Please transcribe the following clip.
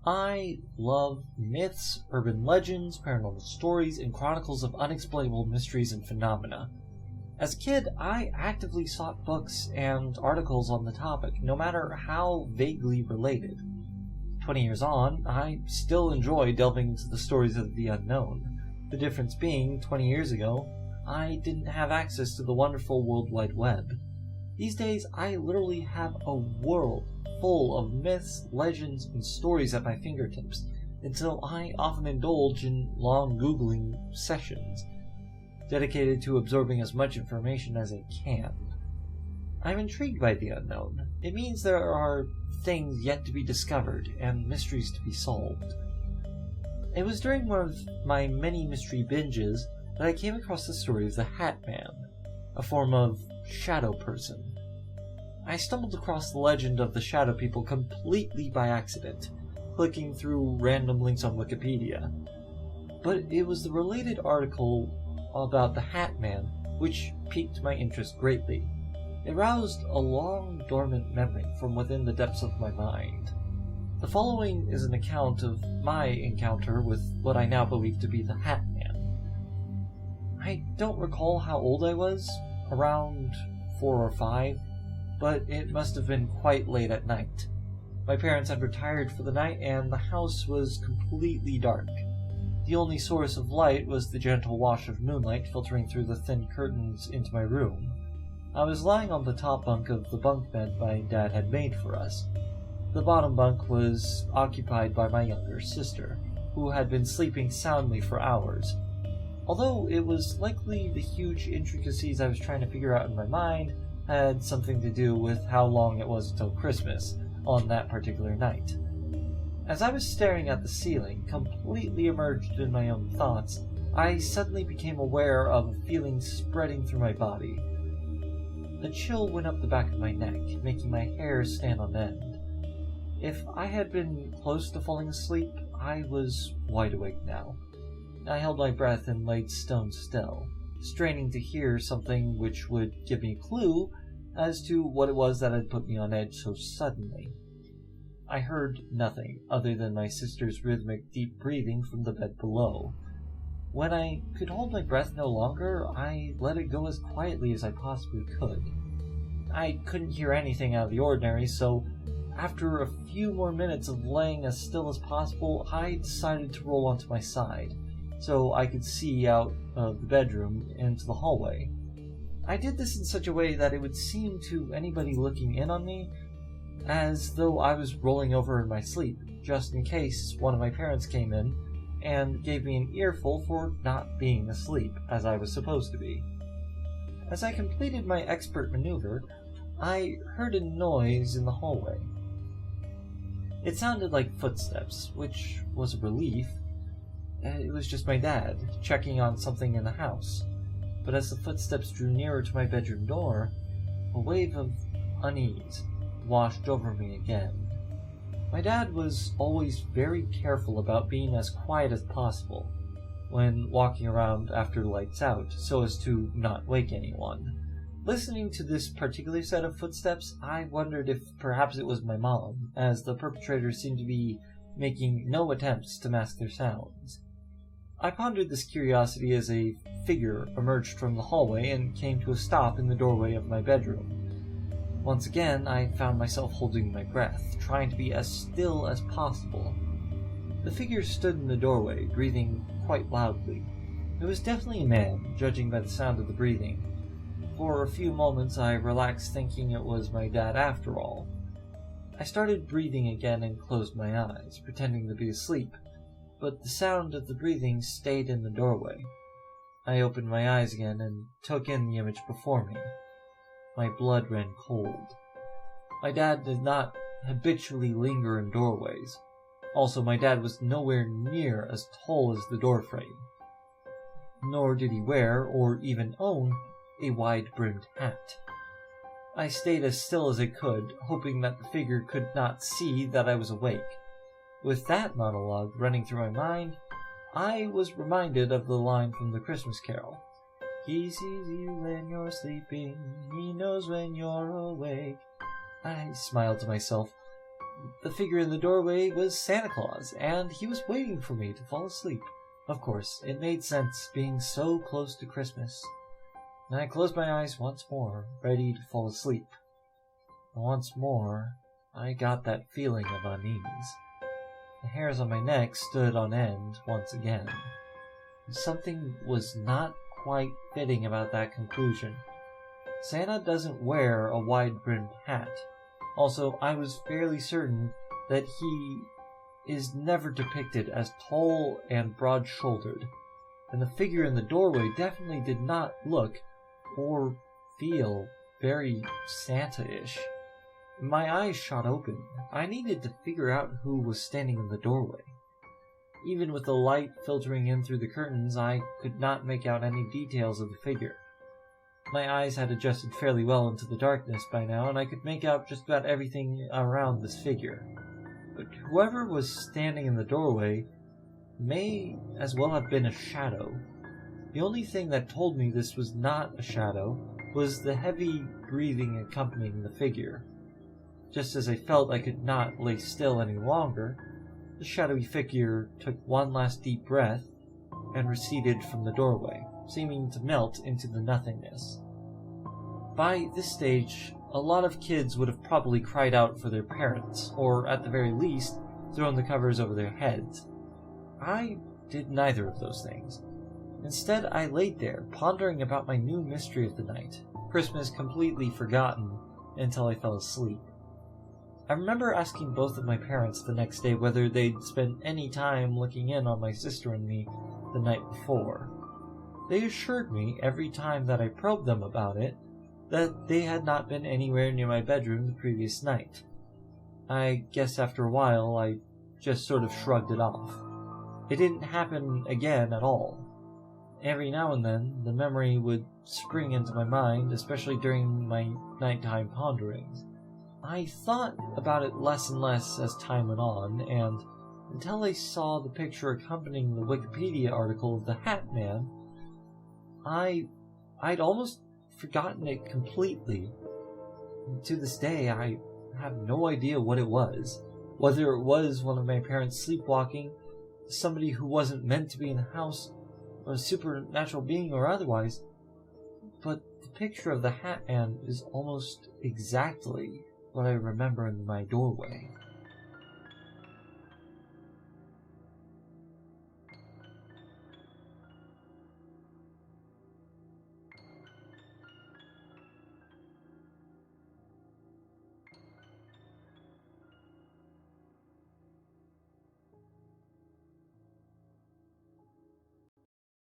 I love myths, urban legends, paranormal stories, and chronicles of unexplainable mysteries and phenomena. As a kid, I actively sought books and articles on the topic, no matter how vaguely related. 20 years on, I still enjoy delving into the stories of the unknown. The difference being, 20 years ago, I didn't have access to the wonderful World Wide Web. These days, I literally have a world full of myths, legends, and stories at my fingertips, until I often indulge in long Googling sessions, dedicated to absorbing as much information as I can. I'm intrigued by the unknown. It means there are things yet to be discovered and mysteries to be solved. It was during one of my many mystery binges that I came across the story of the Hat Man, a form of shadow person. I stumbled across the legend of the shadow people completely by accident, clicking through random links on Wikipedia. But it was the related article about the Hat Man which piqued my interest greatly. It roused a long dormant memory from within the depths of my mind. The following is an account of my encounter with what I now believe to be the Hat Man. I don't recall how old I was, around 4 or 5, but it must have been quite late at night. My parents had retired for the night and the house was completely dark. The only source of light was the gentle wash of moonlight filtering through the thin curtains into my room. I was lying on the top bunk of the bunk bed my dad had made for us. The bottom bunk was occupied by my younger sister, who had been sleeping soundly for hours. Although it was likely the huge intricacies I was trying to figure out in my mind had something to do with how long it was until Christmas on that particular night. As I was staring at the ceiling, completely immersed in my own thoughts, I suddenly became aware of a feeling spreading through my body. A chill went up the back of my neck, making my hair stand on end. If I had been close to falling asleep, I was wide awake now. I held my breath and laid stone still, straining to hear something which would give me a clue as to what it was that had put me on edge so suddenly. I heard nothing other than my sister's rhythmic deep breathing from the bed below. When I could hold my breath no longer, I let it go as quietly as I possibly could. I couldn't hear anything out of the ordinary, so after a few more minutes of laying as still as possible, I decided to roll onto my side, so I could see out of the bedroom into the hallway. I did this in such a way that it would seem to anybody looking in on me as though I was rolling over in my sleep, just in case one of my parents came in and gave me an earful for not being asleep, as I was supposed to be. As I completed my expert maneuver, I heard a noise in the hallway. It sounded like footsteps, which was a relief. It was just my dad, checking on something in the house. But as the footsteps drew nearer to my bedroom door, a wave of unease washed over me again. My dad was always very careful about being as quiet as possible when walking around after lights out, so as to not wake anyone. Listening to this particular set of footsteps, I wondered if perhaps it was my mom, as the perpetrators seemed to be making no attempts to mask their sounds. I pondered this curiosity as a figure emerged from the hallway and came to a stop in the doorway of my bedroom. Once again, I found myself holding my breath, trying to be as still as possible. The figure stood in the doorway, breathing quite loudly. It was definitely a man, judging by the sound of the breathing. For a few moments I relaxed, thinking it was my dad after all. I started breathing again and closed my eyes, pretending to be asleep, but the sound of the breathing stayed in the doorway. I opened my eyes again and took in the image before me. My blood ran cold. My dad did not habitually linger in doorways. Also, my dad was nowhere near as tall as the doorframe. Nor did he wear, or even own, a wide-brimmed hat. I stayed as still as I could, hoping that the figure could not see that I was awake. With that monologue running through my mind, I was reminded of the line from the Christmas Carol. He sees you when you're sleeping, he knows when you're awake. I smiled to myself. The figure in the doorway was Santa Claus, and he was waiting for me to fall asleep. Of course, it made sense, being so close to Christmas. And I closed my eyes once more, ready to fall asleep. And once more, I got that feeling of unease. The hairs on my neck stood on end once again. Something was not quite fitting about that conclusion. Santa doesn't wear a wide-brimmed hat. Also, I was fairly certain that he is never depicted as tall and broad-shouldered, and the figure in the doorway definitely did not look or feel very Santa-ish. My eyes shot open. I needed to figure out who was standing in the doorway. Even with the light filtering in through the curtains, I could not make out any details of the figure. My eyes had adjusted fairly well into the darkness by now, and I could make out just about everything around this figure. But whoever was standing in the doorway may as well have been a shadow. The only thing that told me this was not a shadow was the heavy breathing accompanying the figure. Just as I felt I could not lay still any longer, the shadowy figure took one last deep breath and receded from the doorway, seeming to melt into the nothingness. By this stage, a lot of kids would have probably cried out for their parents, or at the very least, thrown the covers over their heads. I did neither of those things. Instead, I laid there, pondering about my new mystery of the night, Christmas completely forgotten until I fell asleep. I remember asking both of my parents the next day whether they'd spent any time looking in on my sister and me the night before. They assured me every time that I probed them about it that they had not been anywhere near my bedroom the previous night. I guess after a while I just sort of shrugged it off. It didn't happen again at all. Every now and then the memory would spring into my mind, especially during my nighttime ponderings. I thought about it less and less as time went on, and until I saw the picture accompanying the Wikipedia article of the Hat Man, I'd almost forgotten it completely. To this day, I have no idea what it was. Whether it was one of my parents sleepwalking, somebody who wasn't meant to be in the house, or a supernatural being or otherwise, but the picture of the Hat Man is almost exactly what I remember in my doorway.